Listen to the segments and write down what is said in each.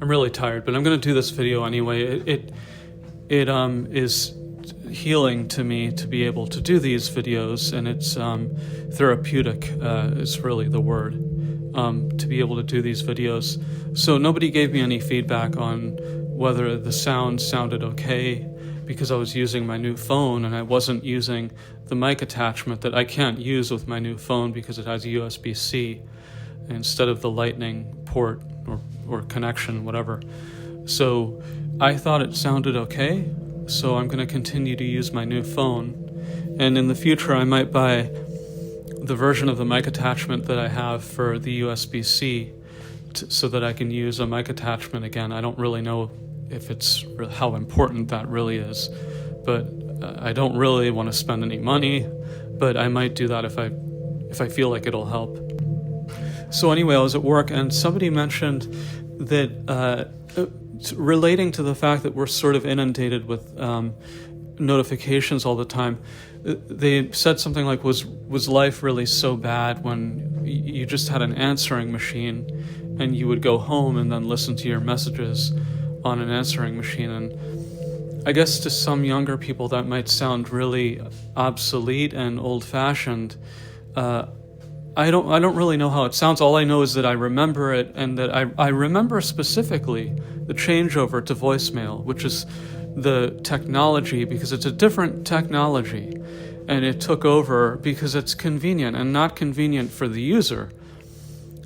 I'm really tired, but I'm going to do this video anyway. It is healing to me to be able to do these videos, and it's therapeutic is really the word, to be able to do these videos. So nobody gave me any feedback on whether the sound sounded okay, because I was using my new phone and I wasn't using the mic attachment that I can't use with my new phone because it has USB-C instead of the lightning port or connection, whatever. So I thought it sounded okay, so I'm going to continue to use my new phone. And in the future, I might buy the version of the mic attachment that I have for the USB-C so that I can use a mic attachment again. I don't really know if it's how important that really is, but I don't really want to spend any money, but I might do that if I feel like it'll help. So anyway, I was at work and somebody mentioned that relating to the fact that we're sort of inundated with notifications all the time, they said something like, was life really so bad when you just had an answering machine and you would go home and then listen to your messages on an answering machine? And I guess to some younger people that might sound really obsolete and old-fashioned. I don't really know how it sounds. All I know is that I remember it, and that I remember specifically the changeover to voicemail, which is the technology, because it's a different technology, and it took over because it's convenient, and not convenient for the user,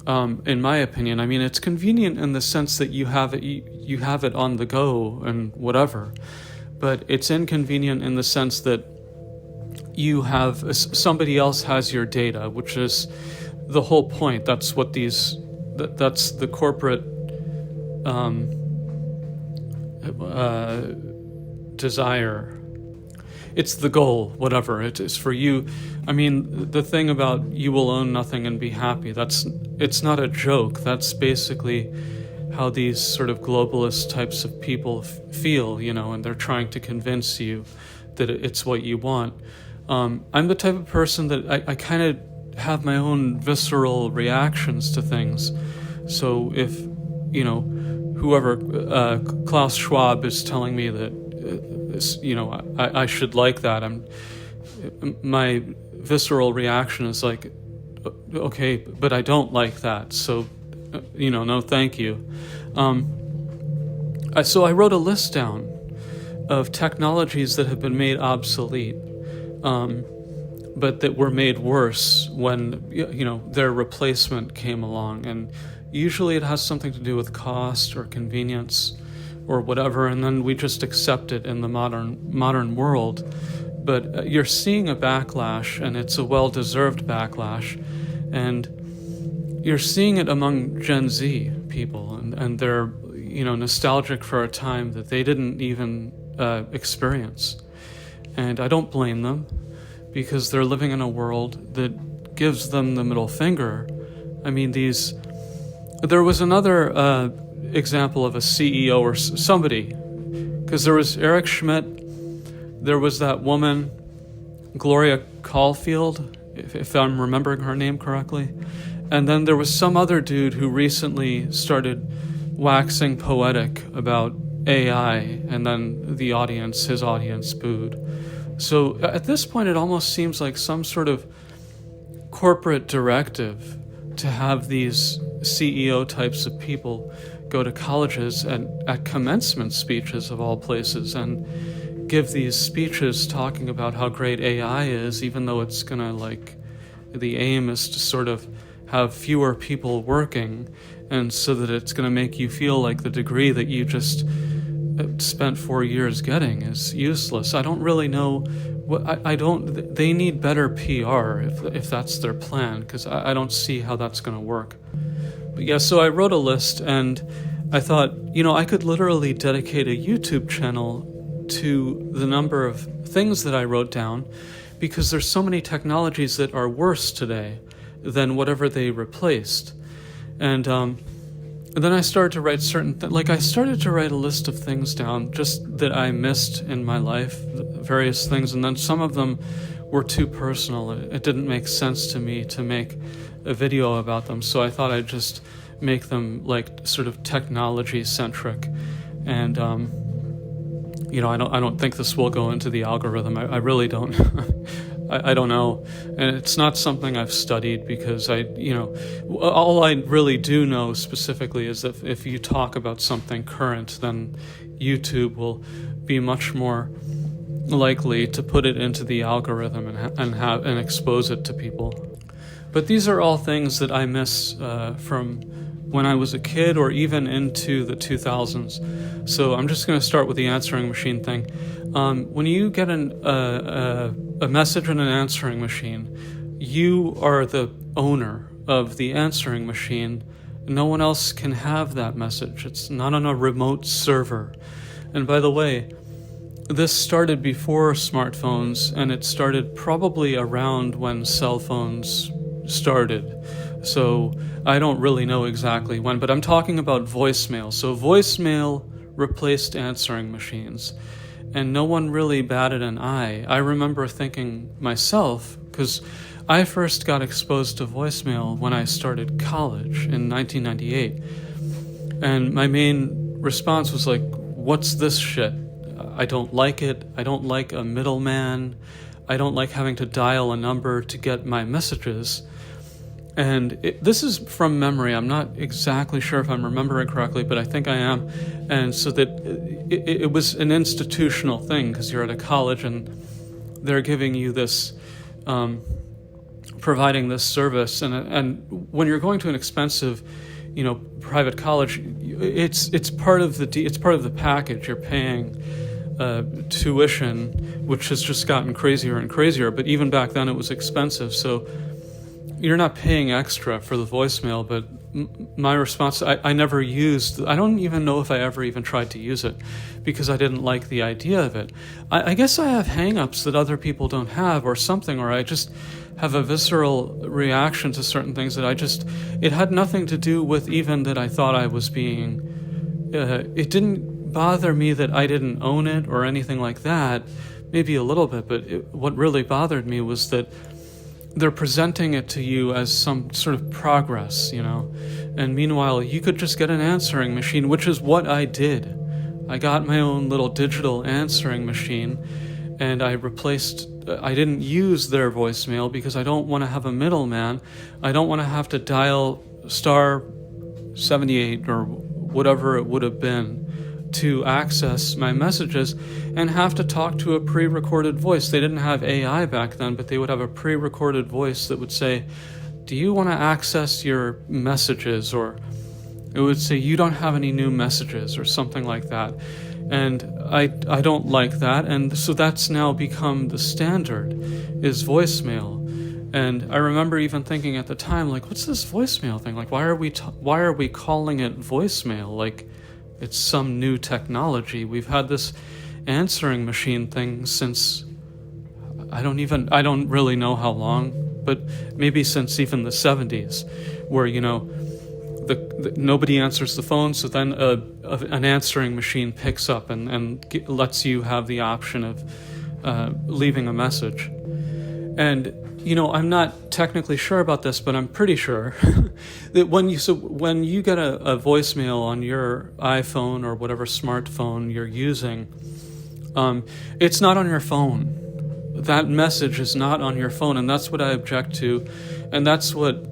in my opinion. I mean, it's convenient in the sense that you have it on the go and whatever, but it's inconvenient in the sense that you have somebody else has your data, which is the whole point. That's what that's the corporate desire. It's the goal, whatever it is for you. I mean, the thing about you will own nothing and be happy, it's not a joke. That's basically how these sort of globalist types of people feel, and they're trying to convince you that it's what you want. I'm the type of person that I kind of have my own visceral reactions to things. So if, whoever, Klaus Schwab is telling me that, I should like that, my visceral reaction is like, okay, but I don't like that. So, no, thank you. So I wrote a list down of technologies that have been made obsolete, but that were made worse when, their replacement came along. And usually it has something to do with cost or convenience or whatever, and then we just accept it in the modern world. But you're seeing a backlash, and it's a well-deserved backlash, and you're seeing it among Gen Z people, and they're, nostalgic for a time that they didn't even experience. And I don't blame them, because they're living in a world that gives them the middle finger. I mean, there was another example of a CEO or somebody, because there was Eric Schmidt, there was that woman, Gloria Caulfield, if I'm remembering her name correctly, and then there was some other dude who recently started waxing poetic about AI, and then his audience booed. So at this point, it almost seems like some sort of corporate directive to have these CEO types of people go to colleges and at commencement speeches of all places and give these speeches talking about how great AI is, even though it's gonna the aim is to sort of have fewer people working, and so that it's gonna make you feel like the degree that you just spent 4 years getting is useless. I don't really know they need better PR if that's their plan, because I don't see how that's going to work. But yeah, so I wrote a list, and I thought, I could literally dedicate a YouTube channel to the number of things that I wrote down, because there's so many technologies that are worse today than whatever they replaced. And then I started to write I started to write a list of things down just that I missed in my life, various things, and then some of them were too personal. It didn't make sense to me to make a video about them, so I thought I'd just make them like sort of technology centric. And I don't think this will go into the algorithm. I really don't. I don't know, and it's not something I've studied, because all I really do know specifically is that if you talk about something current, then YouTube will be much more likely to put it into the algorithm and expose it to people. But these are all things that I miss from when I was a kid, or even into the 2000s. So I'm just going to start with the answering machine thing. When you get a message in an answering machine, you are the owner of the answering machine. No one else can have that message. It's not on a remote server. And by the way, this started before smartphones, and it started probably around when cell phones started. So I don't really know exactly when, but I'm talking about voicemail. So voicemail replaced answering machines, and no one really batted an eye. I remember thinking myself, because I first got exposed to voicemail when I started college in 1998, and my main response was like, what's this shit? I don't like it. I don't like a middleman. I don't like having to dial a number to get my messages. And this is from memory. I'm not exactly sure if I'm remembering correctly, but I think I am. And so that it was an institutional thing, because you're at a college and they're giving you this, providing this service. And when you're going to an expensive, private college, it's part of the package. You're paying tuition, which has just gotten crazier and crazier. But even back then, it was expensive. So you're not paying extra for the voicemail. But my response, I never used. I don't even know if I ever even tried to use it, because I didn't like the idea of it. I guess I have hang-ups that other people don't have, or something, or I just have a visceral reaction to certain things that it had nothing to do with even that I thought I was being, it didn't bother me that I didn't own it or anything like that, maybe a little bit, but what really bothered me was that they're presenting it to you as some sort of progress, and meanwhile you could just get an answering machine, which is what I did. I got my own little digital answering machine, and I didn't use their voicemail because I don't want to have a middleman. I don't want to have to dial star 78 or whatever it would have been to access my messages, and have to talk to a pre-recorded voice. They didn't have AI back then, but they would have a pre-recorded voice that would say, do you want to access your messages? Or it would say, you don't have any new messages, or something like that. And I don't like that, and so that's now become the standard, is voicemail. And I remember even thinking at the time, like, what's this voicemail thing? Like, why are we calling it voicemail? Like, it's some new technology. We've had this answering machine thing since, I don't really know how long, but maybe since even the 70s, where, nobody answers the phone, so then an answering machine picks up and lets you have the option of leaving a message. And I'm not technically sure about this, but I'm pretty sure that when you get a voicemail on your iPhone or whatever smartphone you're using, it's not on your phone. That message is not on your phone, and that's what I object to, and that's what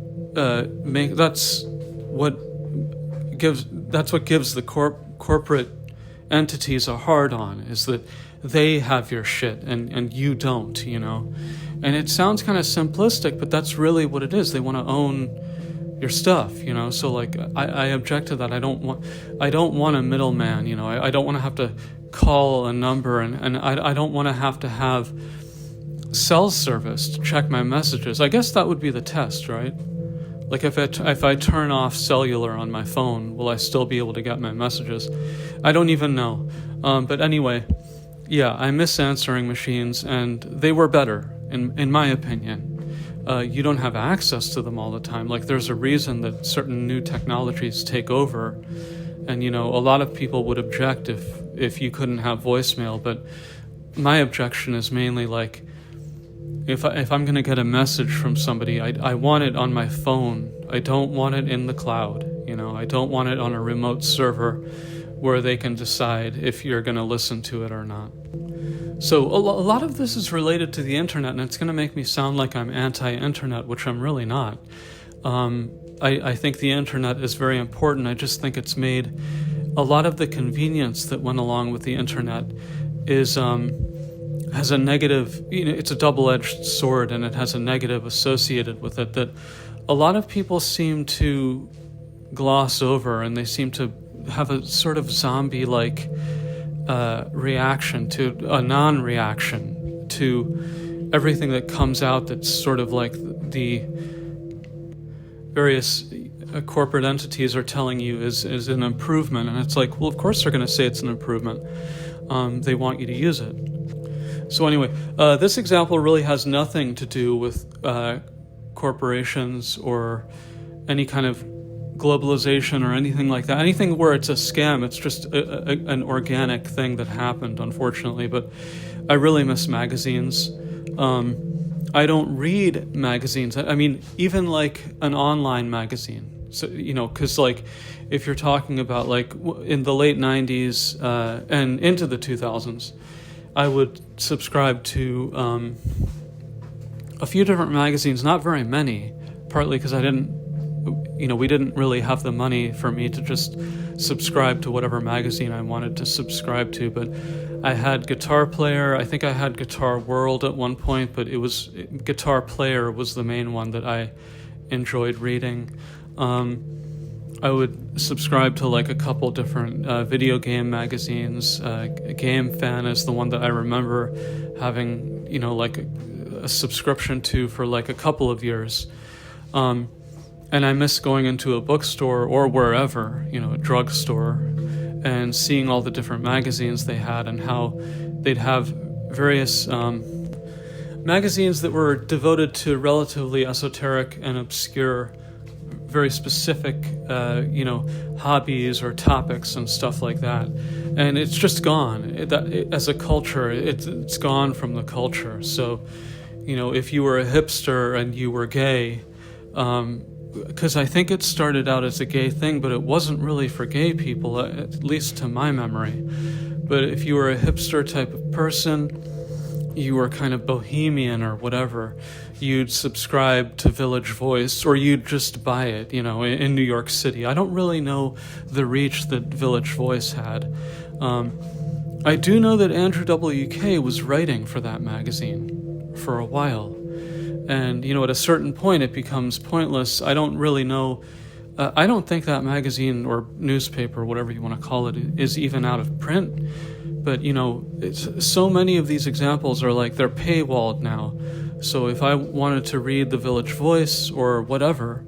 gives the corporate entities a hard on, is that they have your shit and you don't, And it sounds kind of simplistic, but that's really what it is. They want to own your stuff, So like, I object to that. I don't want a middleman, I don't want to have to call a number, and I don't want to have cell service to check my messages. I guess that would be the test, right? Like, if I turn off cellular on my phone, will I still be able to get my messages? I don't even know. But anyway, yeah, I miss answering machines, and they were better, in my opinion. You don't have access to them all the time. Like, there's a reason that certain new technologies take over, and a lot of people would object if you couldn't have voicemail. But my objection is mainly like, if I'm going to get a message from somebody, I want it on my phone. I don't want it in the cloud, I don't want it on a remote server where they can decide if you're going to listen to it or not. So a lot of this is related to the internet, and it's going to make me sound like I'm anti-internet, which I'm really not. I think the internet is very important. I just think it's made a lot of the convenience that went along with the internet is has a negative, it's a double-edged sword, and it has a negative associated with it that a lot of people seem to gloss over, and they seem to have a sort of zombie-like reaction to a non-reaction to everything that comes out that's sort of like the various corporate entities are telling you is an improvement. And it's like, well, of course they're going to say it's an improvement. They want you to use it. So anyway, this example really has nothing to do with corporations or any kind of globalization or anything like that. Anything where it's a scam, it's just an organic thing that happened, unfortunately. But I really miss magazines. I don't read magazines. I mean, even like an online magazine. So, because like if you're talking about like in the late 90s and into the 2000s, I would subscribe to a few different magazines, not very many, partly because we didn't really have the money for me to just subscribe to whatever magazine I wanted to subscribe to. But I had Guitar Player. I think I had Guitar World at one point, but Guitar Player was the main one that I enjoyed reading. I would subscribe to like a couple different video game magazines. Game Fan is the one that I remember having, like a subscription to for like a couple of years. And I miss going into a bookstore or wherever, a drugstore, and seeing all the different magazines they had and how they'd have various magazines that were devoted to relatively esoteric and obscure, very specific, hobbies or topics and stuff like that. And it's just gone. As a culture, it's gone from the culture. So, if you were a hipster and you were gay, because I think it started out as a gay thing, but it wasn't really for gay people, at least to my memory. But if you were a hipster type of person, you were kind of bohemian or whatever, you'd subscribe to Village Voice, or you'd just buy it, in New York City. I don't really know the reach that Village Voice had. I do know that Andrew WK was writing for that magazine for a while. And, at a certain point it becomes pointless. I don't really know. I don't think that magazine or newspaper, whatever you want to call it, is even out of print. But, so many of these examples are like they're paywalled now. So if I wanted to read the Village Voice or whatever,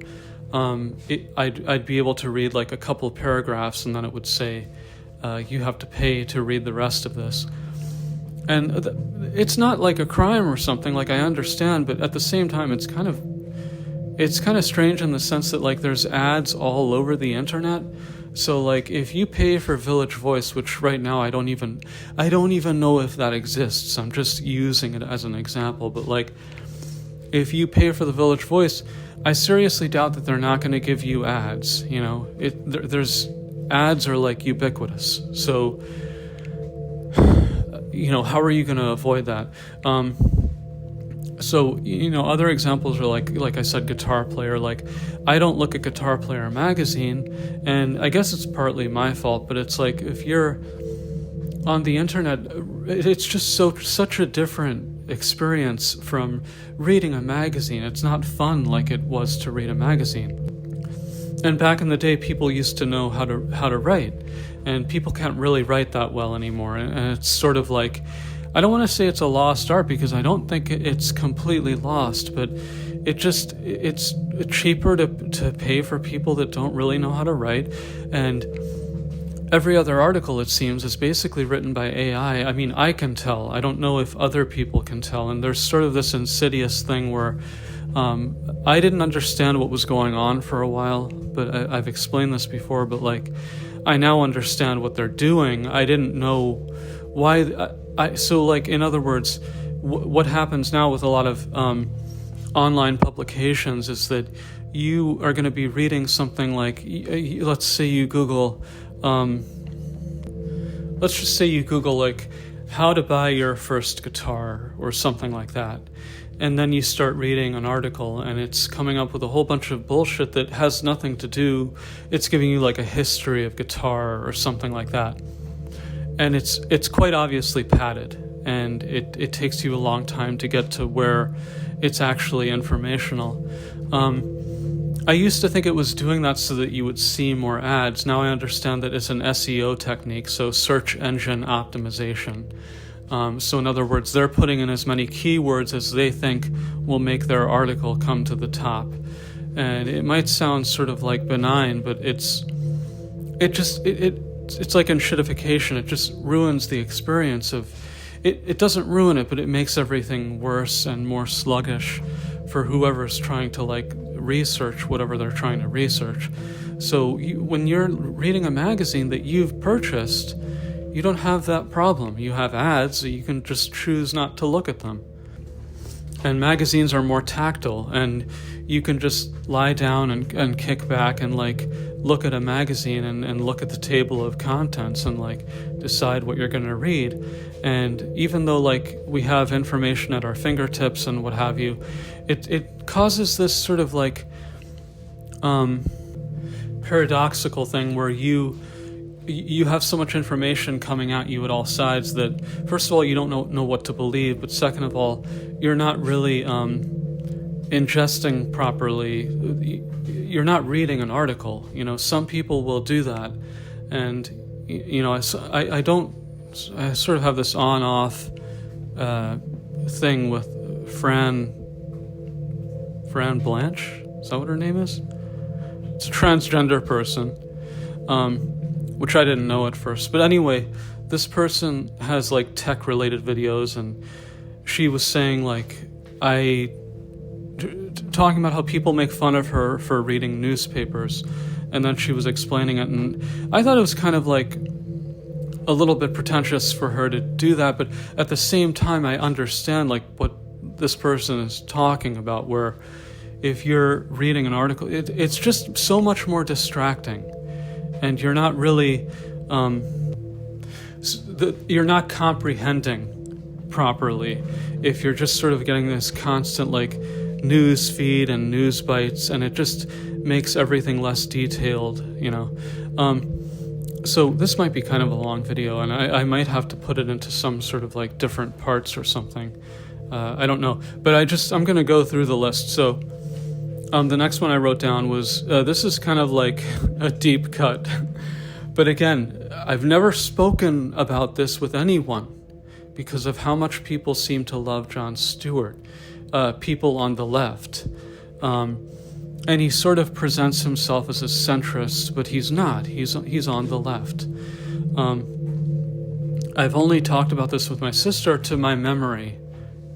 I'd be able to read like a couple of paragraphs, and then it would say, you have to pay to read the rest of this. And it's not like a crime or something, like I understand, but at the same time, it's kind of strange in the sense that like there's ads all over the internet. So like if you pay for Village Voice, which right now I don't even know if that exists. I'm just using it as an example. But like if you pay for the Village Voice, I seriously doubt that they're not going to give you ads. There's ads are like ubiquitous. So how are you going to avoid that? So, other examples are like I said, Guitar Player. Like, I don't look at Guitar Player magazine, and I guess it's partly my fault, but it's like if you're on the internet, it's just such a different experience from reading a magazine. It's not fun like it was to read a magazine. And back in the day, people used to know how to write, and people can't really write that well anymore. And it's sort of like, I don't want to say it's a lost art, because I don't think it's completely lost, but it's cheaper to pay for people that don't really know how to write. And every other article, it seems, is basically written by AI. I mean, I can tell. I don't know if other people can tell. And there's sort of this insidious thing where I didn't understand what was going on for a while, but I've explained this before, but like I now understand what they're doing. I didn't know why. So like, in other words, what happens now with a lot of online publications is that you are going to be reading something like, let's say you Google, let's just say you Google like how to buy your first guitar or something like that. And then you start reading an article and it's coming up with a whole bunch of bullshit that has nothing to do. It's giving you like a history of guitar or something like that. And it's quite obviously padded, and it takes you a long time to get to where it's actually informational. I used to think it was doing that so that you would see more ads. Now I understand that it's an SEO technique, so search engine optimization. So in other words, they're putting in as many keywords as they think will make their article come to the top. And it might sound sort of like benign, but it's like enshittification. It just ruins the experience of it. It doesn't ruin it, but it makes everything worse and more sluggish for whoever's trying to like research whatever they're trying to research. So when you're reading a magazine that you've purchased, you don't have that problem. You have ads, so you can just choose not to look at them. And magazines are more tactile, and you can just lie down and kick back and like look at a magazine and look at the table of contents and like decide what you're going to read. And even though like we have information at our fingertips and what have you, it causes this sort of like paradoxical thing where you have so much information coming at you at all sides that, first of all, you don't know what to believe, but second of all, you're not really ingesting properly. You're not reading an article. You know, some people will do that, and you know, I sort of have this on-off thing with Fran Blanche. Is that what her name is? It's a transgender person. Which I didn't know at first. But anyway, this person has like tech-related videos, and she was saying like, talking about how people make fun of her for reading newspapers, and then she was explaining it, and I thought it was kind of like a little bit pretentious for her to do that, but at the same time I understand like what this person is talking about, where if you're reading an article, it's just so much more distracting. And you're not really, you're not comprehending properly if you're just sort of getting this constant like news feed and news bites, and it just makes everything less detailed, you know. So this might be kind of a long video, and I might have to put it into some sort of like different parts or something. I don't know, but I'm going to go through the list. So the next one I wrote down was, this is kind of like a deep cut. But again, I've never spoken about this with anyone because of how much people seem to love Jon Stewart, people on the left. And he sort of presents himself as a centrist, but he's not. He's on the left. I've only talked about this with my sister to my memory,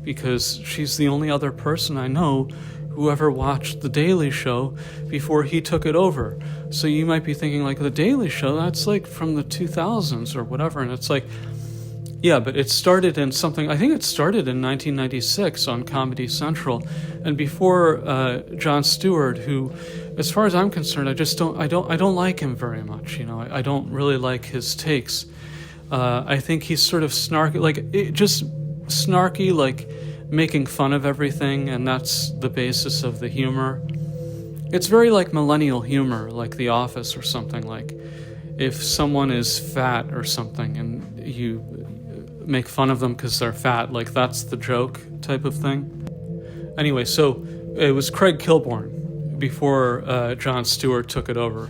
because she's the only other person I know who ever watched The Daily Show before he took it over. So you might be thinking, like, The Daily Show, that's like from the 2000s or whatever. And it's like, yeah, but it started in something, I think it started in 1996 on Comedy Central. And before Jon Stewart, who, as far as I'm concerned, I don't like him very much. You know, I don't really like his takes. I think he's sort of snarky, like making fun of everything, and that's the basis of the humor. It's very like millennial humor, like The Office or something. Like if someone is fat or something and you make fun of them because they're fat, like that's the joke type of thing. Anyway, so it was Craig Kilborn before Jon Stewart took it over.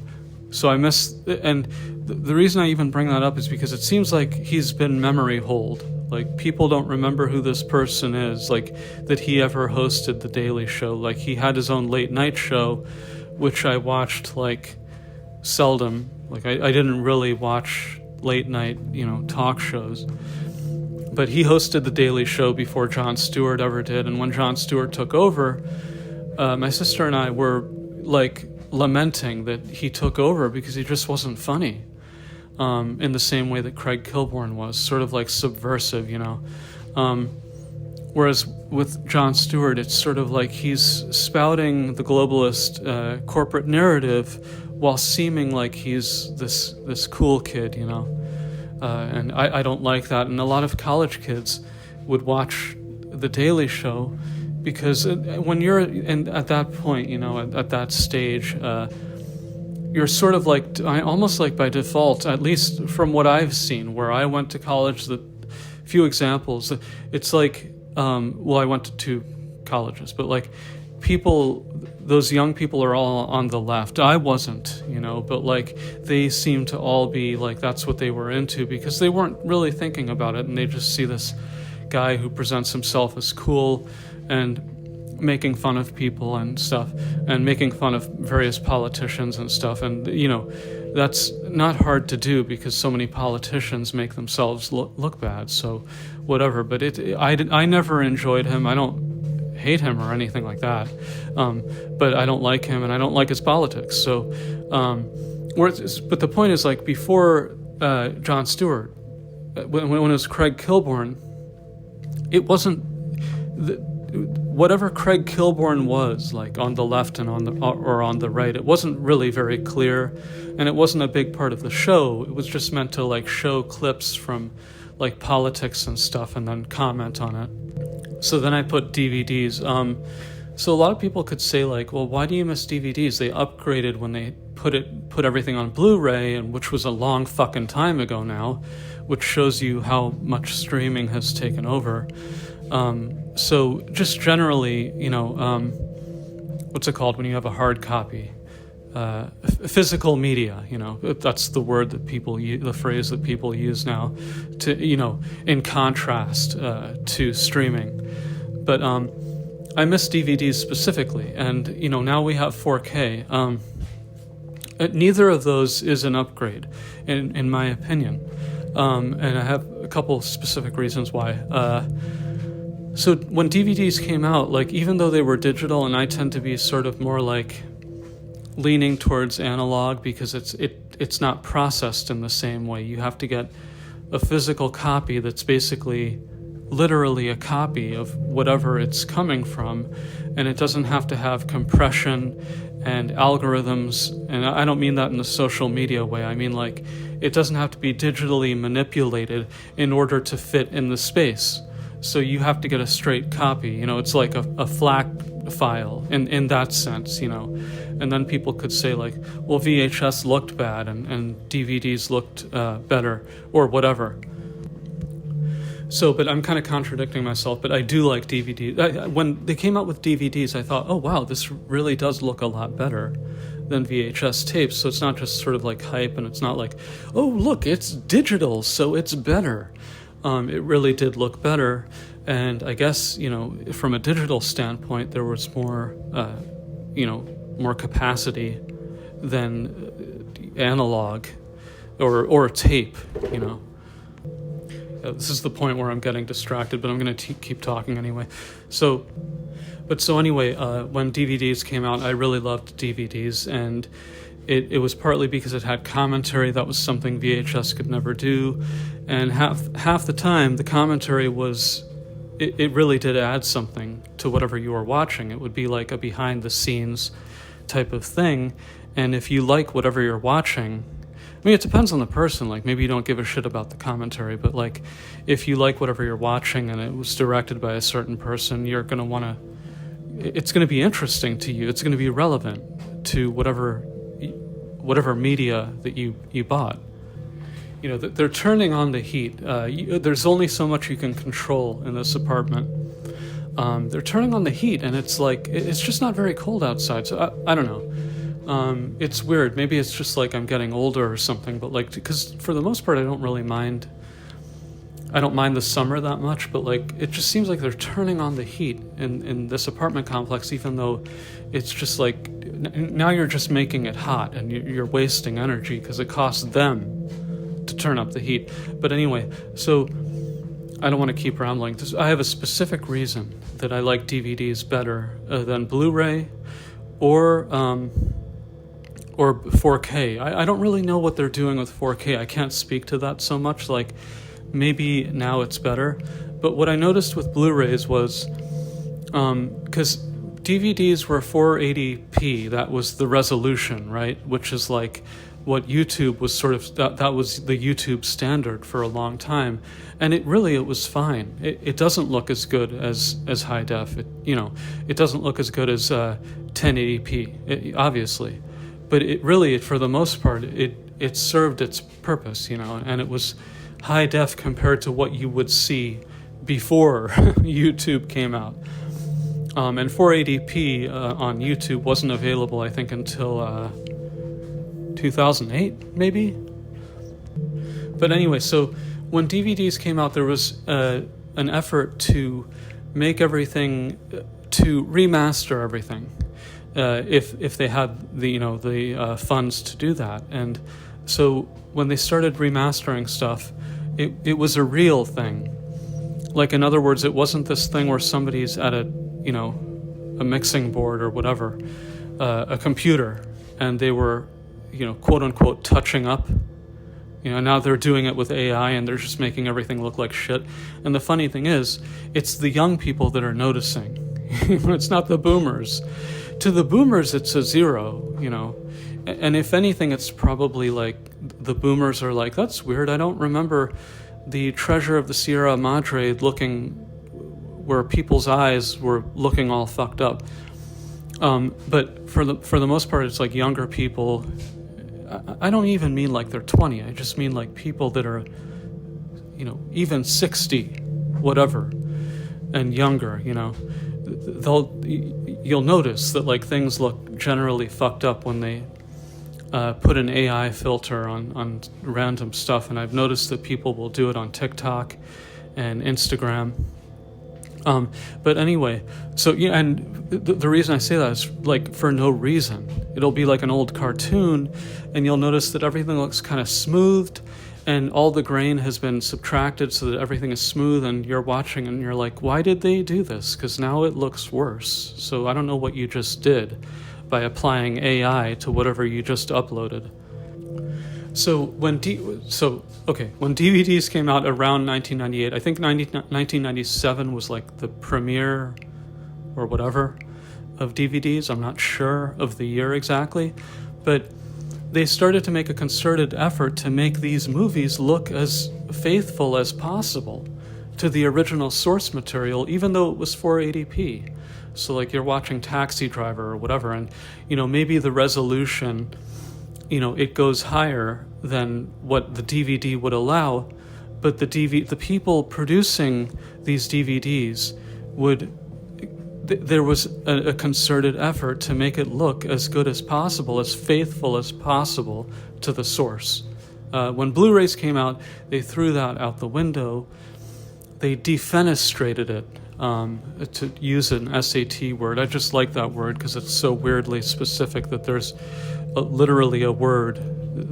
So I missed, and the reason I even bring that up is because it seems like he's been memory holed. Like, people don't remember who this person is, like, that he ever hosted The Daily Show. Like, he had his own late night show, which I watched, like, seldom. Like, I didn't really watch late night, talk shows. But he hosted The Daily Show before Jon Stewart ever did. And when Jon Stewart took over, my sister and I were, like, lamenting that he took over because he just wasn't funny. In the same way that Craig Kilborn was, sort of like subversive, Whereas with Jon Stewart, it's sort of like he's spouting the globalist corporate narrative while seeming like he's this cool kid, and I don't like that. And a lot of college kids would watch The Daily Show because when you're at that point, at that stage, you're sort of like almost like by default, at least from what I've seen, where I went to college. The few examples, it's like. I went to 2 colleges, but like those young people are all on the left. I wasn't, but like they seem to all be like that's what they were into because they weren't really thinking about it, and they just see this guy who presents himself as cool and making fun of people and stuff, and making fun of various politicians and stuff, and that's not hard to do because so many politicians make themselves look bad. So whatever, but I never enjoyed him. I don't hate him or anything like that, but I don't like him and I don't like his politics. So but the point is, like, before Jon Stewart, when it was Craig Kilborn, it wasn't whatever Craig Kilborn was like on the left and on the right. It wasn't really very clear, and it wasn't a big part of the show. It was just meant to like show clips from like politics and stuff and then comment on it. So then I put DVDs. So a lot of people could say like, well, why do you miss DVDs? They upgraded when they put everything on Blu-ray, and which was a long fucking time ago now, which shows you how much streaming has taken over. So just generally, what's it called when you have a hard copy? Physical media, that's the word that the phrase that people use now to, in contrast to streaming. But I miss DVDs specifically, and, now we have 4K. Neither of those is an upgrade, in my opinion. And I have a couple specific reasons why. So when DVDs came out, like, even though they were digital, and I tend to be sort of more like leaning towards analog because it's not processed in the same way. You have to get a physical copy that's basically literally a copy of whatever it's coming from, and it doesn't have to have compression and algorithms, and I don't mean that in a social media way. I mean, like, it doesn't have to be digitally manipulated in order to fit in the space. So you have to get a straight copy, it's like a FLAC file in that sense, and then people could say like, well, VHS looked bad and DVDs looked better or whatever. So, but I'm kind of contradicting myself, but I do like DVDs. When they came out with DVDs, I thought, oh wow, this really does look a lot better than VHS tapes. So it's not just sort of like hype, and it's not like, oh look, it's digital, so it's better. It really did look better, and I guess, from a digital standpoint, there was more, more capacity than analog or tape, This is the point where I'm getting distracted, but I'm going to keep talking anyway. So anyway, when DVDs came out, I really loved DVDs, and it was partly because it had commentary. That was something VHS could never do, and half the time the commentary was, it really did add something to whatever you were watching. It would be like a behind the scenes type of thing, and if you like whatever you're watching, I mean, it depends on the person. Like, maybe you don't give a shit about the commentary, but like, if you like whatever you're watching and it was directed by a certain person, you're going to want to, it's going to be interesting to you. It's going to be relevant to whatever media that you bought. They're turning on the heat. There's only so much you can control in this apartment. They're turning on the heat, and it's like, it's just not very cold outside. So I don't know. It's weird. Maybe it's just like I'm getting older or something, but like, because for the most part, I don't mind the summer that much, but like, it just seems like they're turning on the heat in this apartment complex, even though it's just like, now you're just making it hot and you're wasting energy because it costs them to turn up the heat. But anyway, so I don't want to keep rambling. I have a specific reason that I like DVDs better than Blu-ray or 4K. I don't really know what they're doing with 4K. I can't speak to that so much. Like, maybe now it's better, But what I noticed with Blu-rays was, because DVDs were 480p, that was the resolution, right? Which is like what YouTube was sort of, that was the YouTube standard for a long time. And it was fine. It doesn't look as good as high def. It doesn't look as good as 1080p, obviously. But it really, for the most part, it served its purpose, and it was high def compared to what you would see before YouTube came out. And 480p on YouTube wasn't available, I think, until 2008, maybe? But anyway, so when DVDs came out, there was an effort to make everything, to remaster everything, if they had the funds to do that. And so when they started remastering stuff, it was a real thing. Like, in other words, it wasn't this thing where somebody's at a mixing board or whatever, a computer, and they were, quote unquote, touching up. Now they're doing it with AI and they're just making everything look like shit. And the funny thing is, it's the young people that are noticing. It's not the boomers. To the boomers, it's a zero, And if anything, it's probably like the boomers are like, that's weird. I don't remember the Treasure of the Sierra Madre looking where people's eyes were looking all fucked up. But for the most part, it's like younger people. I don't even mean like they're 20. I just mean like people that are, even 60, whatever, and younger. You'll notice that like things look generally fucked up when they put an AI filter on random stuff, and I've noticed that people will do it on TikTok and Instagram. But anyway, so and the reason I say that is like for no reason. It'll be like an old cartoon, and you'll notice that everything looks kind of smoothed, and all the grain has been subtracted so that everything is smooth, and you're watching and you're like, why did they do this? Because now it looks worse. So I don't know what you just did by applying AI to whatever you just uploaded. So when DVDs came out around 1998, I think 1997 was like the premiere or whatever of DVDs. I'm not sure of the year exactly, but they started to make a concerted effort to make these movies look as faithful as possible to the original source material, even though it was 480p. So like you're watching Taxi Driver or whatever, and maybe the resolution, it goes higher than what the DVD would allow, but the people producing these DVDs there was a concerted effort to make it look as good as possible, as faithful as possible to the source. When Blu-rays came out, they threw that out the window. They defenestrated it, to use an SAT word. I just like that word because it's so weirdly specific that there's literally a word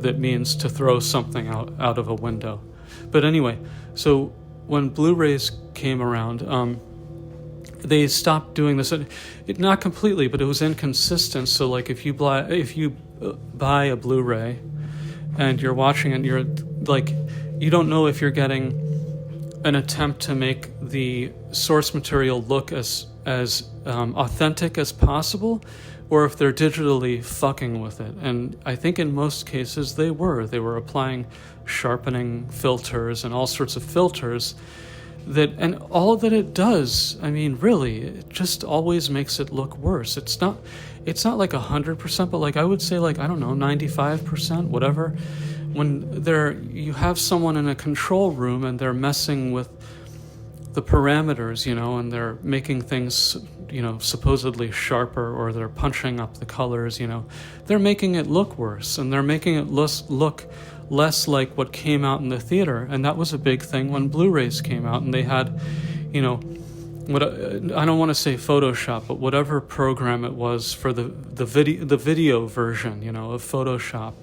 that means to throw something out of a window. But anyway, so when Blu-rays came around, they stopped doing this. Not completely, but it was inconsistent. So like if you buy a Blu-ray and you're watching it, you're like, you don't know if you're getting an attempt to make the source material look as authentic as possible, or if they're digitally fucking with it. And I think in most cases they were applying sharpening filters and all sorts of filters and all that it does, I mean, really, it just always makes it look worse. It's not like 100%, but like I would say, like, I don't know, 95%, whatever. When you have someone in a control room and they're messing with the parameters, and they're making things, supposedly sharper, or they're punching up the colors, they're making it look worse, and they're making it look less like what came out in the theater. And that was a big thing when Blu-rays came out, and they had, what I don't want to say Photoshop, but whatever program it was for the video version, of Photoshop.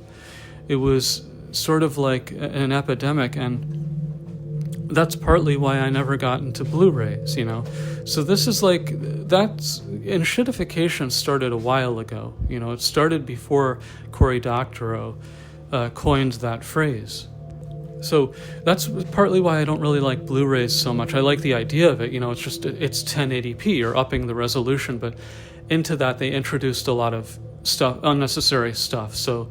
It was sort of like an epidemic, and that's partly why I never got into Blu-rays, So this is like, and shitification started a while ago. It started before Cory Doctorow coined that phrase. So that's partly why I don't really like Blu-rays so much. I like the idea of it, it's 1080p or upping the resolution, but into that they introduced a lot of stuff, unnecessary stuff. So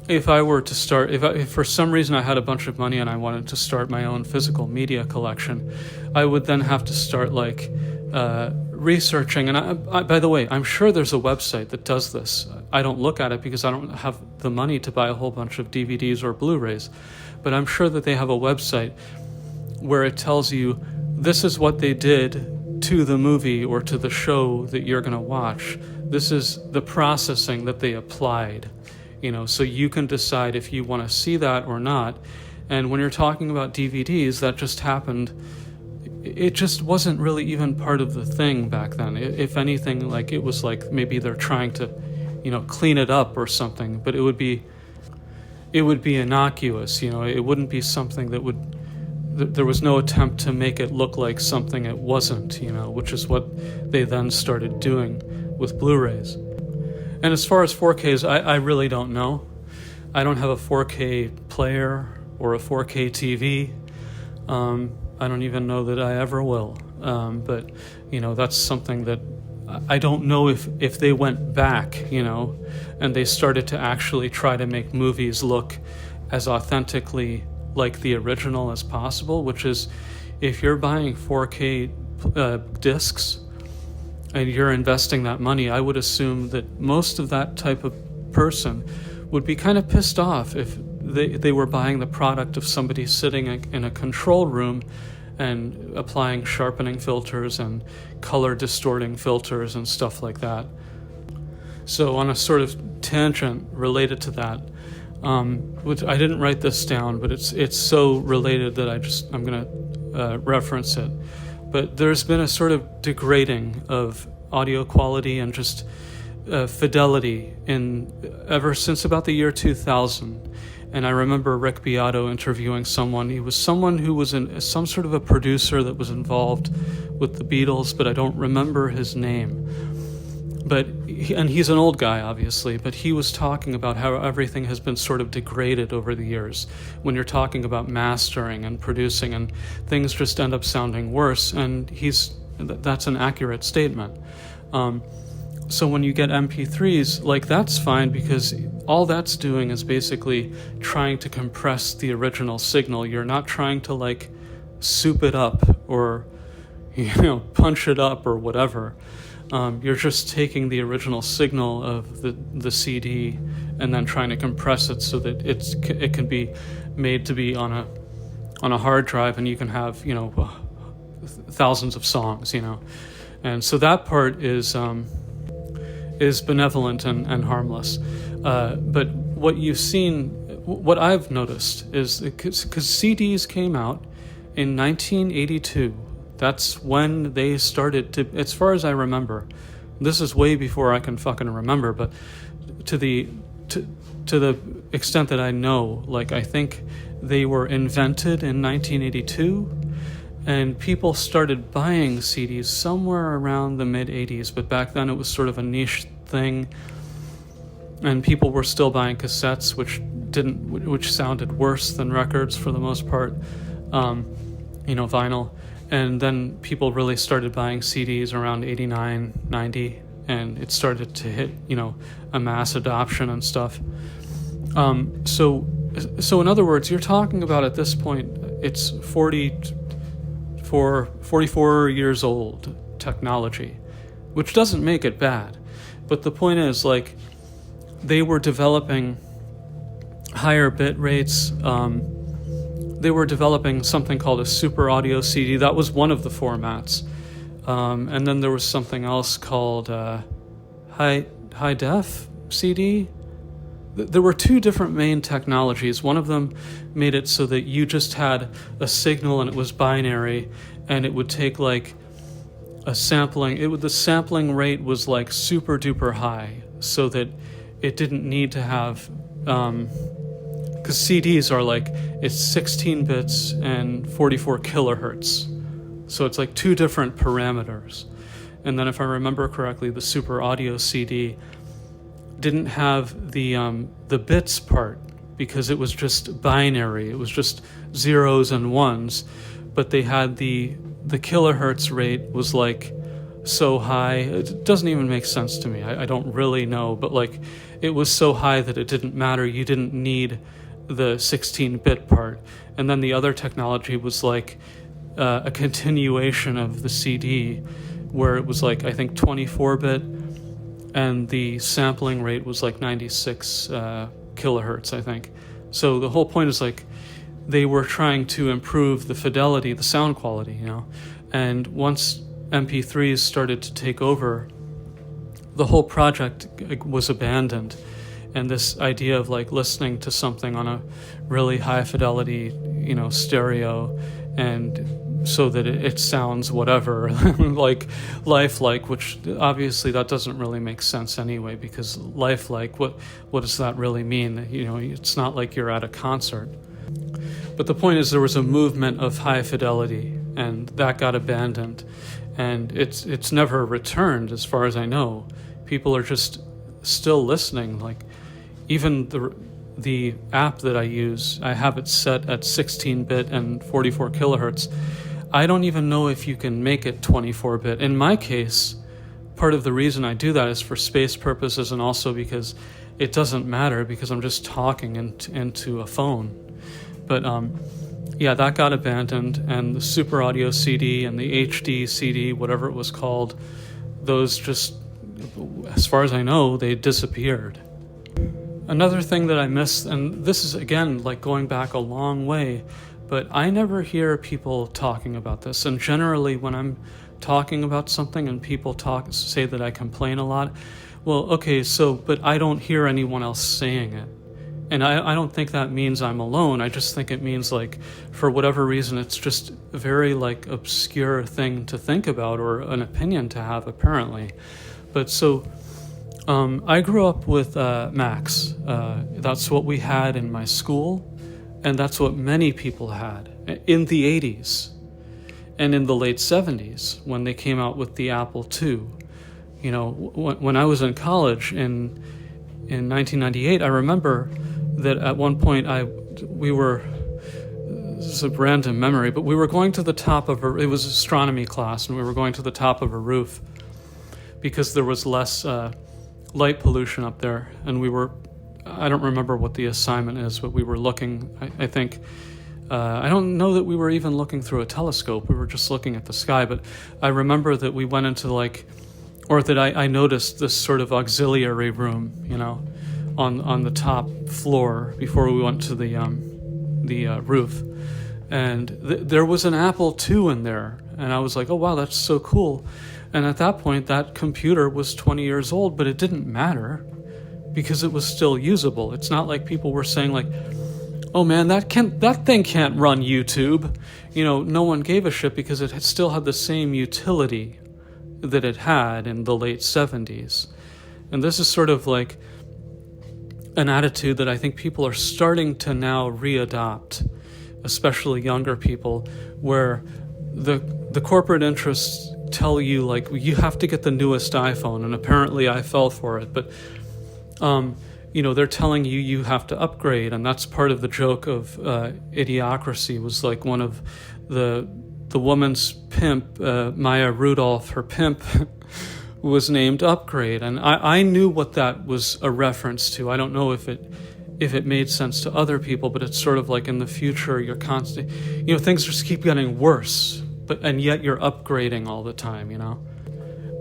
if I were to start, if for some reason I had a bunch of money and I wanted to start my own physical media collection, I would then have to start researching. And I, by the way, I'm sure there's a website that does this. I don't look at it because I don't have the money to buy a whole bunch of DVDs or Blu-rays, but I'm sure that they have a website where it tells you this is what they did to the movie or to the show that you're going to watch. This is the processing that they applied. So you can decide if you want to see that or not. And when you're talking about DVDs, that just happened. It just wasn't really even part of the thing back then. If anything, it was maybe they're trying to, clean it up or something. But it would be innocuous. It wouldn't be something that there was no attempt to make it look like something it wasn't. Which is what they then started doing with Blu-rays. And as far as 4Ks, I really don't know. I don't have a 4K player or a 4K TV. I don't even know that I ever will. But, that's something that I don't know if they went back, and they started to actually try to make movies look as authentically like the original as possible, which is if you're buying 4K discs, and you're investing that money, I would assume that most of that type of person would be kind of pissed off if they were buying the product of somebody sitting in a control room and applying sharpening filters and color distorting filters and stuff like that. So on a sort of tangent related to that, which I didn't write this down, but it's so related that I'm going to reference it. But there's been a sort of degrading of audio quality and just fidelity ever since about the year 2000. And I remember Rick Beato interviewing someone. He was someone who was some sort of a producer that was involved with the Beatles, but I don't remember his name. And he's an old guy, obviously, but he was talking about how everything has been sort of degraded over the years. When you're talking about mastering and producing, and things just end up sounding worse, and that's an accurate statement. So when you get MP3s, that's fine, because all that's doing is basically trying to compress the original signal. You're not trying to soup it up or punch it up or whatever. You're just taking the original signal of the CD and then trying to compress it so that it can be made to be on a hard drive, and you can have thousands of songs, and so that part is benevolent and harmless. But what I've noticed is because CDs came out in 1982. That's when they started to, as far as I remember, this is way before I can fucking remember, but to the extent that I know, I think they were invented in 1982, and people started buying CDs somewhere around the mid-80s, but back then it was sort of a niche thing, and people were still buying cassettes, which sounded worse than records for the most part, vinyl. And then people really started buying CDs around 89, 90, and it started to hit, a mass adoption and stuff. So in other words, you're talking about at this point, it's 44 years old technology, which doesn't make it bad. But the point is, they were developing higher bit rates. They were developing something called a super audio CD. That was one of the formats. And then there was something else called high def CD. There were two different main technologies. One of them made it so that you just had a signal and it was binary, and it would take a sampling. The sampling rate was super duper high, so that it didn't need to have because CDs are it's 16 bits and 44 kilohertz. So it's two different parameters. And then if I remember correctly, the super audio CD didn't have the bits part because it was just binary. It was just zeros and ones, but they had the kilohertz rate was like so high. It doesn't even make sense to me. I don't really know, but like it was so high that it didn't matter. You didn't need the 16-bit part. And then the other technology was like a continuation of the CD, where it was like, I think, 24-bit, and the sampling rate was like 96 kilohertz, I think. So the whole point is like they were trying to improve the fidelity, the sound quality, And once MP3s started to take over, the whole project was abandoned. And this idea of like listening to something on a really high fidelity, stereo, and so that it sounds whatever, like lifelike, which obviously that doesn't really make sense anyway, because lifelike, what does that really mean? It's not like you're at a concert. But the point is, there was a movement of high fidelity, and that got abandoned, and it's never returned as far as I know. People are just still listening. Like even the app that I use, I have it set at 16-bit and 44 kilohertz. I don't even know if you can make it 24-bit. In my case, part of the reason I do that is for space purposes, and also because it doesn't matter, because I'm just talking into a phone. But that got abandoned, and the Super Audio CD and the HD CD, whatever it was called, those just, as far as I know, they disappeared. Another thing that I miss, and this is again like going back a long way, but I never hear people talking about this. And generally when I'm talking about something and people say that I complain a lot, well, okay, but I don't hear anyone else saying it. And I don't think that means I'm alone. I just think it means like, for whatever reason, it's just a very like obscure thing to think about, or an opinion to have, apparently. But so I grew up with Macs. That's what we had in my school, and that's what many people had in the 80s and in the late 70s when they came out with the Apple II. When I was in college in 1998, I remember that at one point this is a random memory, but we were going to the top of it was astronomy class, and we were going to the top of a roof because there was less light pollution up there, and I don't remember what the assignment is, but we were looking, I think, I don't know that we were even looking through a telescope, we were just looking at the sky, but I remember that we went into I noticed this sort of auxiliary room, on the top floor before we went to the roof, and there was an Apple II in there, and I was like, oh wow, that's so cool. And at that point, that computer was 20 years old, but it didn't matter because it was still usable. It's not like people were saying like, oh man, that thing can't run YouTube. No one gave a shit because it still had the same utility that it had in the late 70s. And this is sort of like an attitude that I think people are starting to now readopt, especially younger people, where the corporate interests tell you like you have to get the newest iPhone, and apparently I fell for it, but they're telling you have to upgrade, and that's part of the joke of Idiocracy. Was like one of the woman's pimp, Maya Rudolph, her pimp was named Upgrade, and I knew what that was a reference to. I don't know if it made sense to other people, but it's sort of like in the future you're constant, things just keep getting worse, and yet you're upgrading all the time,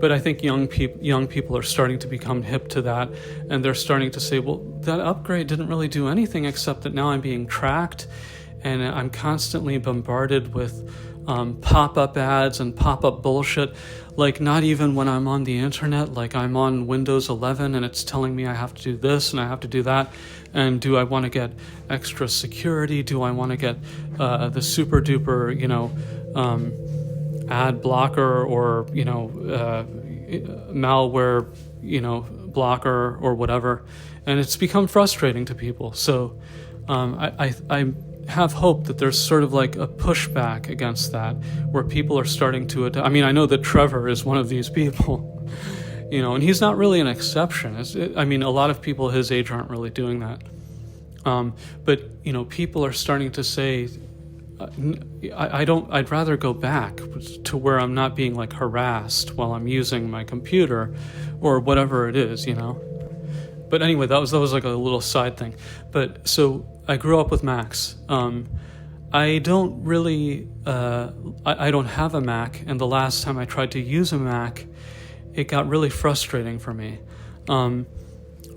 But I think young people are starting to become hip to that, and they're starting to say, well, that upgrade didn't really do anything except that now I'm being tracked, and I'm constantly bombarded with pop-up ads and pop-up bullshit. Like, not even when I'm on the internet, like I'm on Windows 11 and it's telling me I have to do this and I have to do that, and do I want to get extra security? Do I want to get the super duper, ad blocker, or malware, blocker or whatever? And it's become frustrating to people. So I have hope that there's sort of like a pushback against that, where people are starting to I know that Trevor is one of these people, and he's not really an exception. A lot of people his age aren't really doing that. But people are starting to say, I'd rather go back to where I'm not being like harassed while I'm using my computer or whatever it is, But anyway, that was like a little side thing. But so I grew up with Macs. I don't really, I don't have a Mac, and the last time I tried to use a Mac, it got really frustrating for me,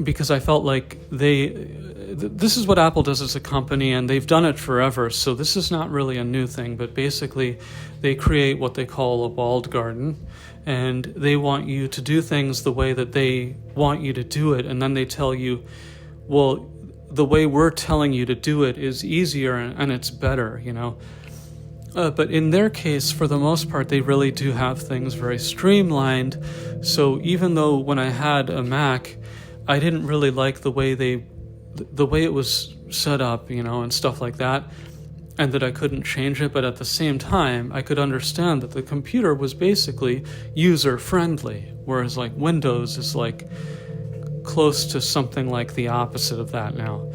because I felt like this is what Apple does as a company, and they've done it forever, so this is not really a new thing, but basically they create what they call a walled garden, and they want you to do things the way that they want you to do it, and then they tell you, well, the way we're telling you to do it is easier and it's better, But in their case, for the most part, they really do have things very streamlined. So even though when I had a Mac, I didn't really like the way it was set up, and stuff like that, and that I couldn't change it. But at the same time, I could understand that the computer was basically user-friendly, whereas like Windows is like close to something like the opposite of that now.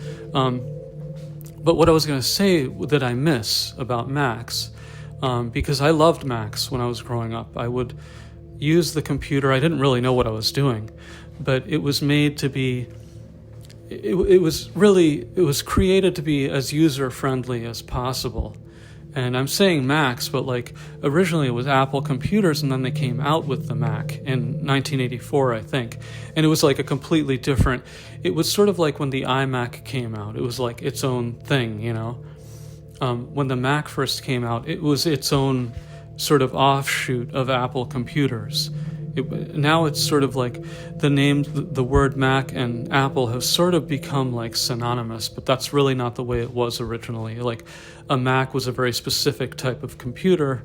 But what I was going to say that I miss about Macs, because I loved Macs when I was growing up. I would use the computer. I didn't really know what I was doing, but it was made to be, it was created to be as user-friendly as possible. And I'm saying Macs, but like originally it was Apple computers, and then they came out with the Mac in 1984, I think. And it was like a completely different, it was sort of like when the iMac came out. It was like its own thing, When the Mac first came out, it was its own sort of offshoot of Apple computers. Now it's sort of like the word Mac and Apple have sort of become like synonymous, but that's really not the way it was originally. Like a Mac was a very specific type of computer,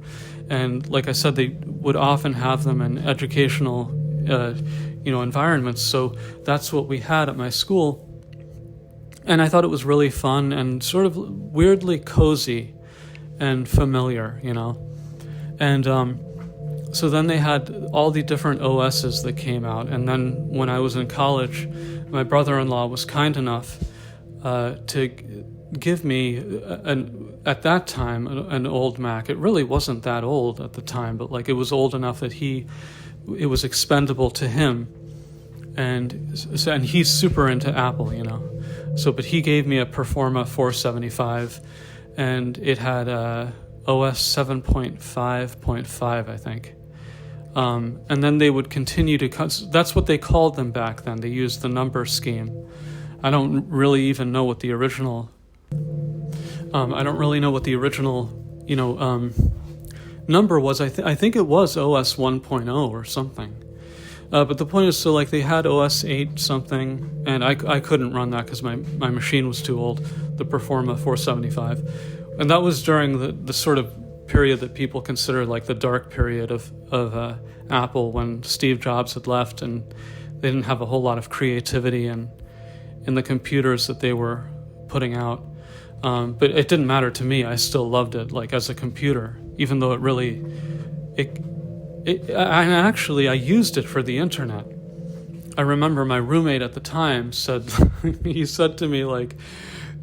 and like I said, they would often have them in educational, environments. So that's what we had at my school, and I thought it was really fun and sort of weirdly cozy and familiar, and so then they had all the different OSs that came out, and then when I was in college, my brother-in-law was kind enough to give me, at that time, an old Mac. It really wasn't that old at the time, but like it was old enough that it was expendable to him, and he's super into Apple, So, but he gave me a Performa 475, and it had OS 7.5.5, I think. And then they would continue to that's what they called them back then. They used the number scheme. I don't really even know what the original number was. I think it was OS 1.0 or something. But the point is, so like they had OS 8 something, and I couldn't run that because my machine was too old, the Performa 475. And that was during the sort of period that people consider like the dark period of Apple, when Steve Jobs had left and they didn't have a whole lot of creativity in the computers that they were putting out. But it didn't matter to me. I still loved it, like as a computer, even though I used it for the internet. I remember my roommate at the time said, he said to me like,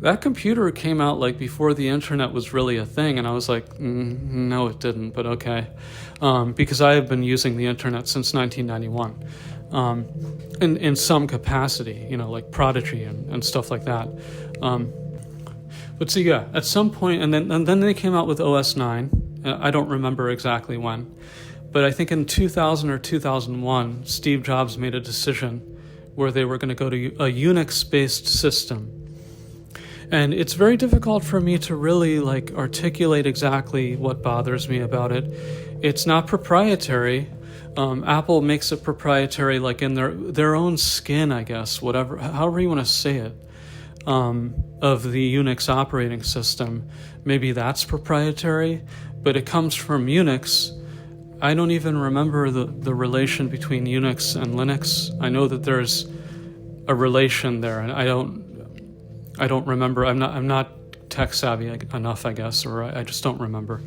that computer came out like before the internet was really a thing. And I was like, no, it didn't, but okay. Because I have been using the internet since 1991, in some capacity, like Prodigy and stuff like that. But so yeah, at some point, and then they came out with OS 9. I don't remember exactly when, but I think in 2000 or 2001, Steve Jobs made a decision where they were going to go to a Unix-based system. And it's very difficult for me to really like articulate exactly what bothers me about it. It's not proprietary. Apple makes it proprietary, like in their own skin, I guess, however you want to say it, of the Unix operating system. Maybe that's proprietary, but it comes from Unix. I don't even remember the relation between Unix and Linux. I know that there's a relation there, and I don't remember. I'm not tech savvy enough, I guess, or I just don't remember.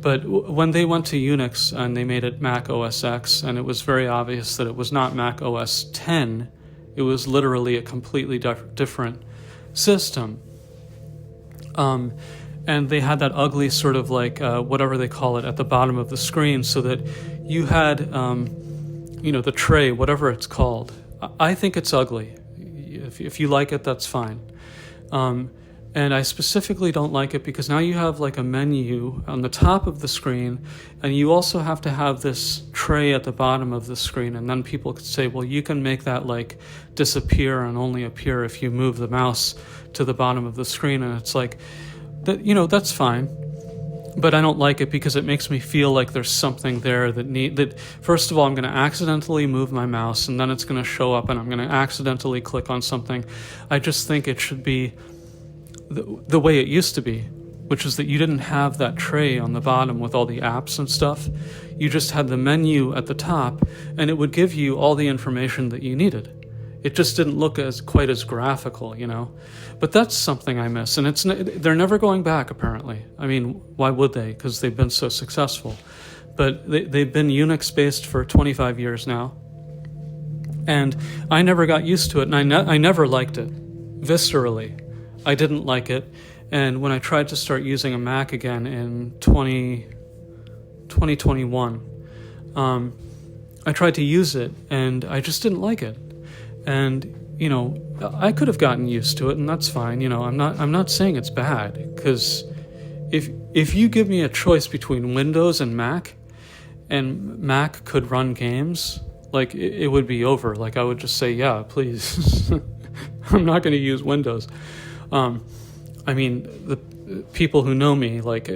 But when they went to Unix and they made it Mac OS X, and it was very obvious that it was not Mac OS 10, it was literally a completely different system. And they had that ugly sort of like whatever they call it at the bottom of the screen, so that you had the tray, whatever it's called. I think it's ugly. If you like it, that's fine. And I specifically don't like it because now you have like a menu on the top of the screen, and you also have to have this tray at the bottom of the screen. And then people could say, well, you can make that like disappear and only appear if you move the mouse to the bottom of the screen. And it's like, that's fine, but I don't like it because it makes me feel like there's something there that first of all, I'm going to accidentally move my mouse, and then it's going to show up, and I'm going to accidentally click on something. I just think it should be the way it used to be, which is that you didn't have that tray on the bottom with all the apps and stuff. You just had the menu at the top, and it would give you all the information that you needed. It just didn't look quite as graphical, But that's something I miss, and they're never going back, apparently. I mean, why would they? Because they've been so successful. But they've been Unix-based for 25 years now, and I never got used to it, and I never liked it. Viscerally, I didn't like it, and when I tried to start using a Mac again in 2021, I tried to use it, and I just didn't like it. And I could have gotten used to it, and that's fine. I'm not saying it's bad, because if you give me a choice between Windows and Mac could run games, like it would be over. Like I would just say, yeah, please. I'm not going to use Windows. I mean, the people who know me, like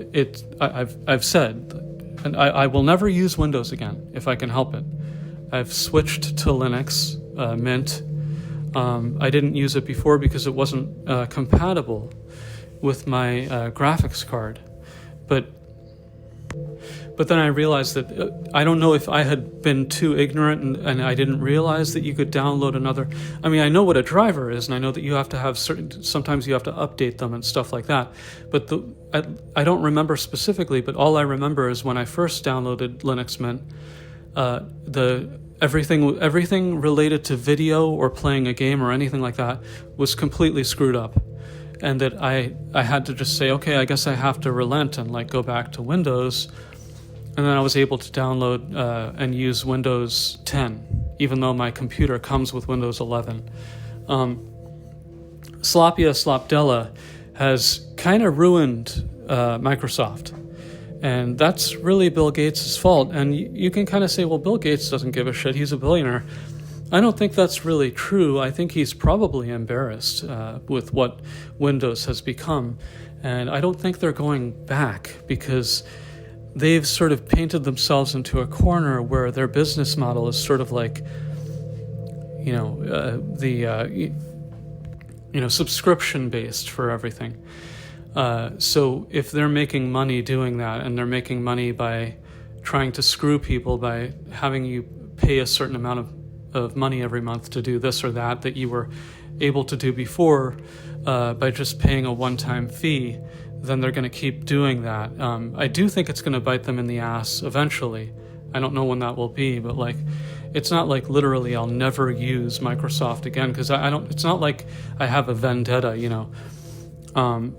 I've said, and I will never use Windows again if I can help it. I've switched to Linux. Mint. I didn't use it before because it wasn't compatible with my graphics card, but then I realized that I don't know if I had been too ignorant and I didn't realize that you could download another. I mean, I know what a driver is, and I know that you have to have sometimes you have to update them and stuff like that, but I don't remember specifically, but all I remember is when I first downloaded Linux Mint, everything related to video or playing a game or anything like that was completely screwed up, and that I had to just say, okay, I guess I have to relent and like go back to Windows, and then I was able to download and use Windows 10, even though my computer comes with Windows 11. Sloppia Slopdella has kind of ruined Microsoft. And that's really Bill Gates' fault. And you can kind of say, well, Bill Gates doesn't give a shit. He's a billionaire. I don't think that's really true. I think he's probably embarrassed with what Windows has become. And I don't think they're going back because they've sort of painted themselves into a corner where their business model is sort of like, subscription-based for everything. So if they're making money doing that, and they're making money by trying to screw people by having you pay a certain amount of money every month to do this or that you were able to do before by just paying a one-time fee, then they're going to keep doing that. I do think it's going to bite them in the ass eventually. I don't know when that will be, but like, it's not like literally I'll never use Microsoft again, because it's not like I have a vendetta,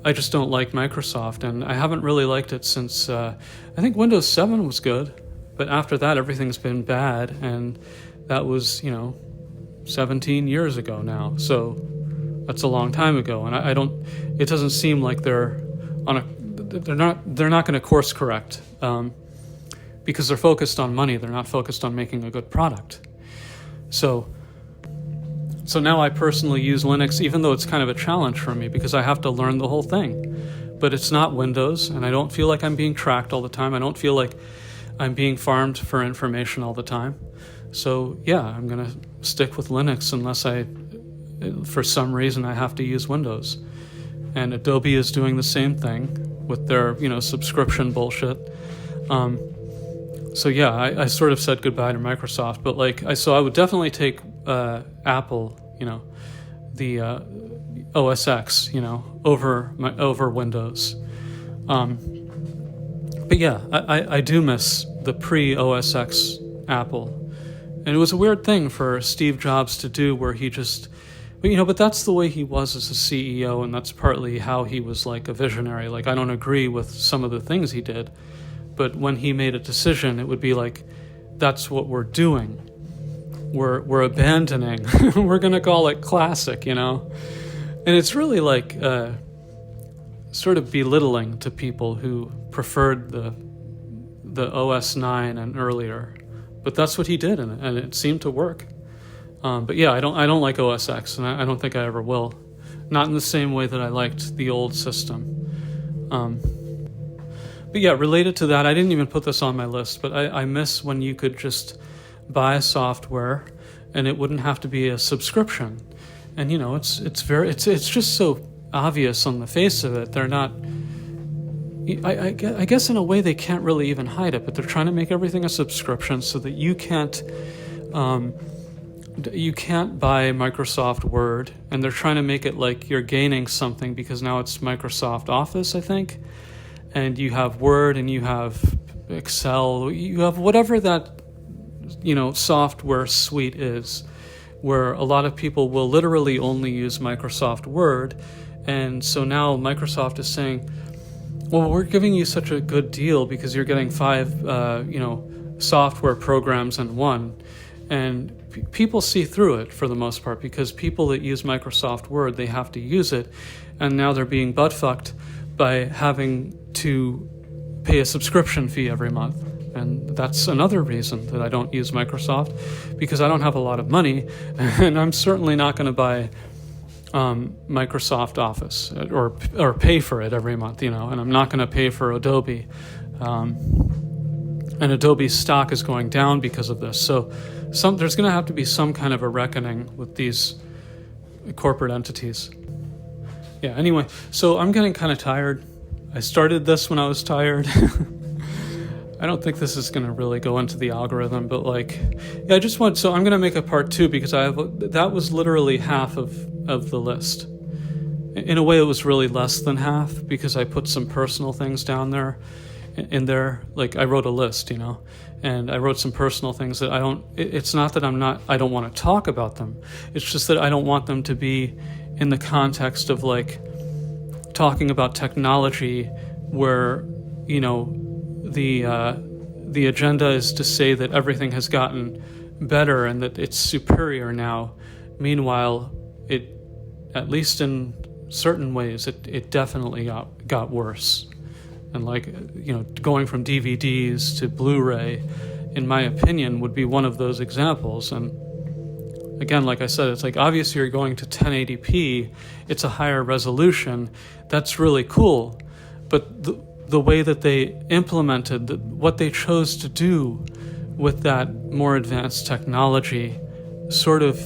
I just don't like Microsoft, and I haven't really liked it since I think Windows 7 was good, but after that everything's been bad, and that was 17 years ago now, so that's a long time ago, and it doesn't seem like they're not going to course correct, because they're focused on money. They're not focused on making a good product. So now I personally use Linux, even though it's kind of a challenge for me because I have to learn the whole thing. But it's not Windows, and I don't feel like I'm being tracked all the time. I don't feel like I'm being farmed for information all the time. So yeah, I'm going to stick with Linux unless for some reason, I have to use Windows. And Adobe is doing the same thing with their, subscription bullshit. So yeah, I sort of said goodbye to Microsoft, but I would definitely take Apple, the OS X, over Windows. But yeah, I do miss the pre-OS X Apple. And it was a weird thing for Steve Jobs to do, where he just But that's the way he was as a CEO, and that's partly how he was like a visionary. Like, I don't agree with some of the things he did, but when he made a decision, it would be like, that's what we're doing. We're abandoning. We're going to call it classic, And it's really like sort of belittling to people who preferred the OS 9 and earlier. But that's what he did, and it seemed to work. But yeah, I don't like OS X, and I don't think I ever will. Not in the same way that I liked the old system. But yeah, related to that, I didn't even put this on my list, but I miss when you could just buy software and it wouldn't have to be a subscription. And it's just so obvious on the face of it. They're not. I guess in a way they can't really even hide it, but they're trying to make everything a subscription so that you can't buy Microsoft Word, and they're trying to make it like you're gaining something because now it's Microsoft Office, I think, and you have Word and you have Excel, you have whatever that software suite is, where a lot of people will literally only use Microsoft Word, and so now Microsoft is saying, well, we're giving you such a good deal because you're getting 5 software programs in one, and people see through it for the most part, because people that use Microsoft Word, they have to use it, and now they're being butt-fucked by having to pay a subscription fee every month. And that's another reason that I don't use Microsoft, because I don't have a lot of money, and I'm certainly not going to buy Microsoft Office or pay for it every month, and I'm not going to pay for Adobe. And Adobe's stock is going down because of this. So there's going to have to be some kind of a reckoning with these corporate entities. Yeah, anyway, so I'm getting kind of tired. I started this when I was tired. I don't think this is going to really go into the algorithm, but so I'm going to make a part 2 because that was literally half of the list. In a way, it was really less than half because I put some personal things down there. In there, like I wrote a list, and I wrote some personal things that it's not that I don't want to talk about them. It's just that I don't want them to be in the context of like talking about technology where, the agenda is to say that everything has gotten better and that it's superior now. Meanwhile, it, at least in certain ways, it definitely got worse. And going from DVDs to Blu-ray, in my opinion, would be one of those examples. And again, like I said, it's like obviously you're going to 1080p, it's a higher resolution. That's really cool. But the way that they implemented, what they chose to do with that more advanced technology sort of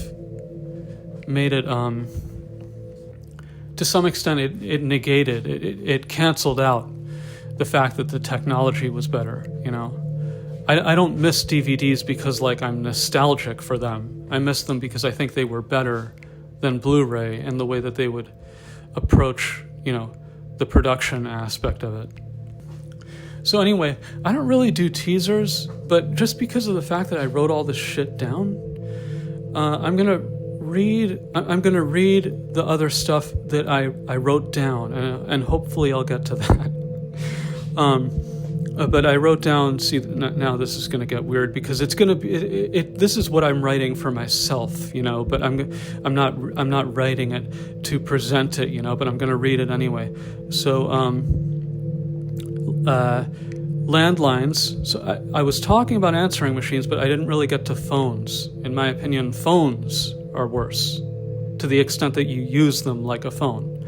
made it, to some extent, it negated, it canceled out the fact that the technology was better, I don't miss DVDs because I'm nostalgic for them. I miss them because I think they were better than Blu-ray in the way that they would approach, the production aspect of it. So anyway, I don't really do teasers, but just because of the fact that I wrote all this shit down, I'm gonna read the other stuff that I wrote down, and hopefully I'll get to that. But I wrote down. See, now this is going to get weird because it's going to be. This is what I'm writing for myself, But I'm not writing it to present it, But I'm going to read it anyway. So, landlines. So I was talking about answering machines, but I didn't really get to phones. In my opinion, phones are worse, to the extent that you use them like a phone.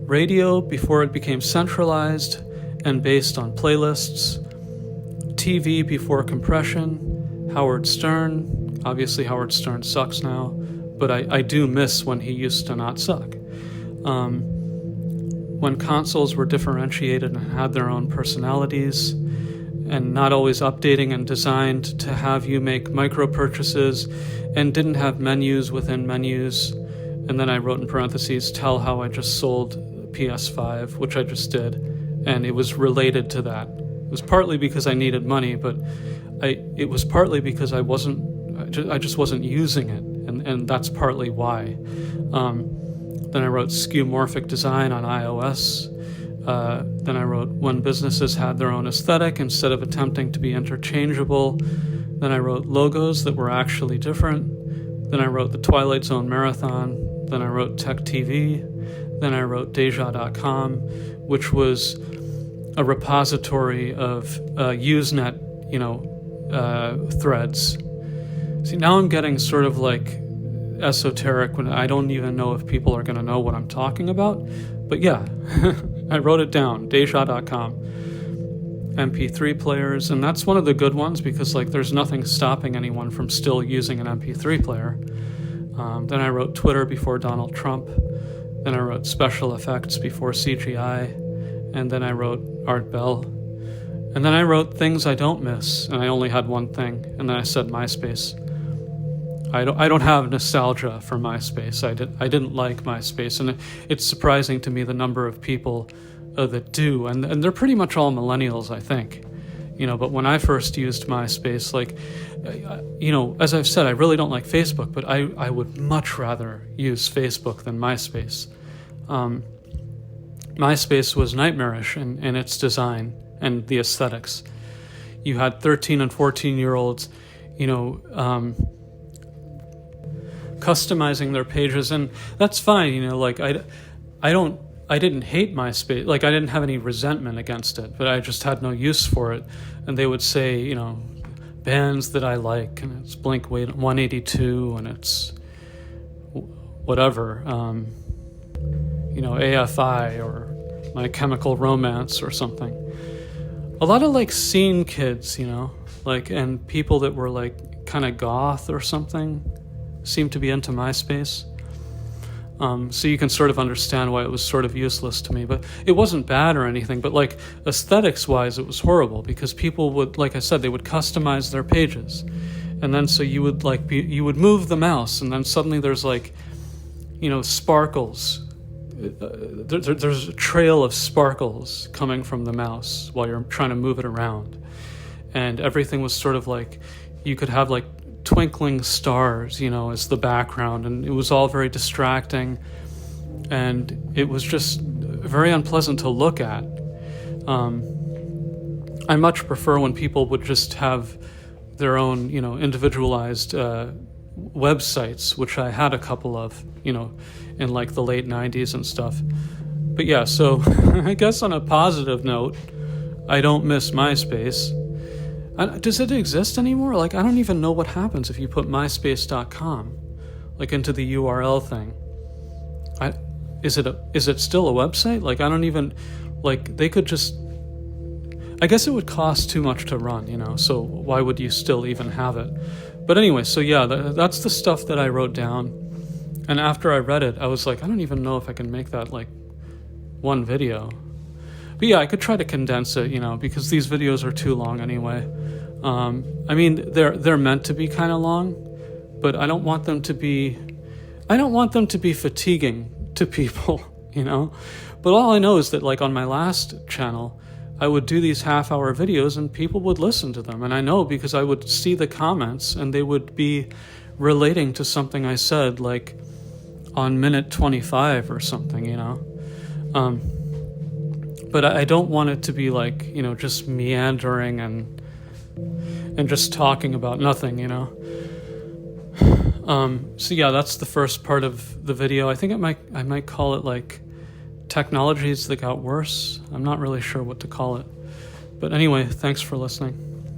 Radio before it became centralized and based on playlists, TV before compression, Howard Stern. Obviously Howard Stern sucks now, but I do miss when he used to not suck. When consoles were differentiated and had their own personalities and not always updating and designed to have you make micro purchases and didn't have menus within menus. And then I wrote in parentheses, tell how I just sold PS5, which I just did, and it was related to that. It was partly because I needed money, but it was partly because I just wasn't using it, and that's partly why. Then I wrote skeuomorphic design on iOS. Then I wrote when businesses had their own aesthetic instead of attempting to be interchangeable. Then I wrote logos that were actually different. Then I wrote the Twilight Zone Marathon. Then I wrote Tech TV. Then I wrote Deja.com, which was a repository of Usenet, threads. See, now I'm getting sort of like esoteric when I don't even know if people are going to know what I'm talking about. But yeah, I wrote it down, Deja.com. MP3 players, and that's one of the good ones because like there's nothing stopping anyone from still using an MP3 player. Then I wrote Twitter before Donald Trump. Then I wrote special effects before CGI. And then I wrote Art Bell. And then I wrote things I don't miss, and I only had one thing, and then I said MySpace. I don't have nostalgia for MySpace. I didn't like MySpace, and it's surprising to me the number of people that do, and they're pretty much all millennials, I think. But when I first used MySpace, like, as I've said, I really don't like Facebook, but I would much rather use Facebook than MySpace. MySpace was nightmarish in its design and the aesthetics. You had 13 and 14-year-olds, customizing their pages, and that's fine. I didn't hate MySpace. Like, I didn't have any resentment against it, but I just had no use for it. And they would say, bands that I like, and it's Blink 182, and it's whatever, AFI or My Chemical Romance or something. A lot of like scene kids, and people that were like kind of goth or something seemed to be into MySpace. So you can sort of understand why it was sort of useless to me, but it wasn't bad or anything, but like aesthetics wise, it was horrible because people would, like I said, they would customize their pages. And then so you would you would move the mouse and then suddenly there's like, sparkles. There's a trail of sparkles coming from the mouse while you're trying to move it around. And everything was sort of like, you could have like twinkling stars, as the background, and it was all very distracting, and it was just very unpleasant to look at. I much prefer when people would just have their own, individualized websites, which I had a couple of, in like the late 90s and stuff. But yeah, so I guess on a positive note, I don't miss MySpace. Does it exist anymore? Like, I don't even know what happens if you put myspace.com, like, into the URL thing. Is it still a website? Like, I don't even, like, they could just, I guess it would cost too much to run, so why would you still even have it? But anyway, so yeah, that's the stuff that I wrote down. And after I read it, I was like, I don't even know if I can make that, like, one video. But yeah, I could try to condense it, because these videos are too long anyway. I mean, they're meant to be kind of long, but I don't want them to be fatiguing to people, But all I know is that, like, on my last channel, I would do these half-hour videos and people would listen to them. And I know because I would see the comments and they would be relating to something I said, like, on minute 25 or something, But I don't want it to be like, just meandering and just talking about nothing, So yeah, that's the first part of the video. I think I might call it like technologies that got worse. I'm not really sure what to call it. But anyway, thanks for listening.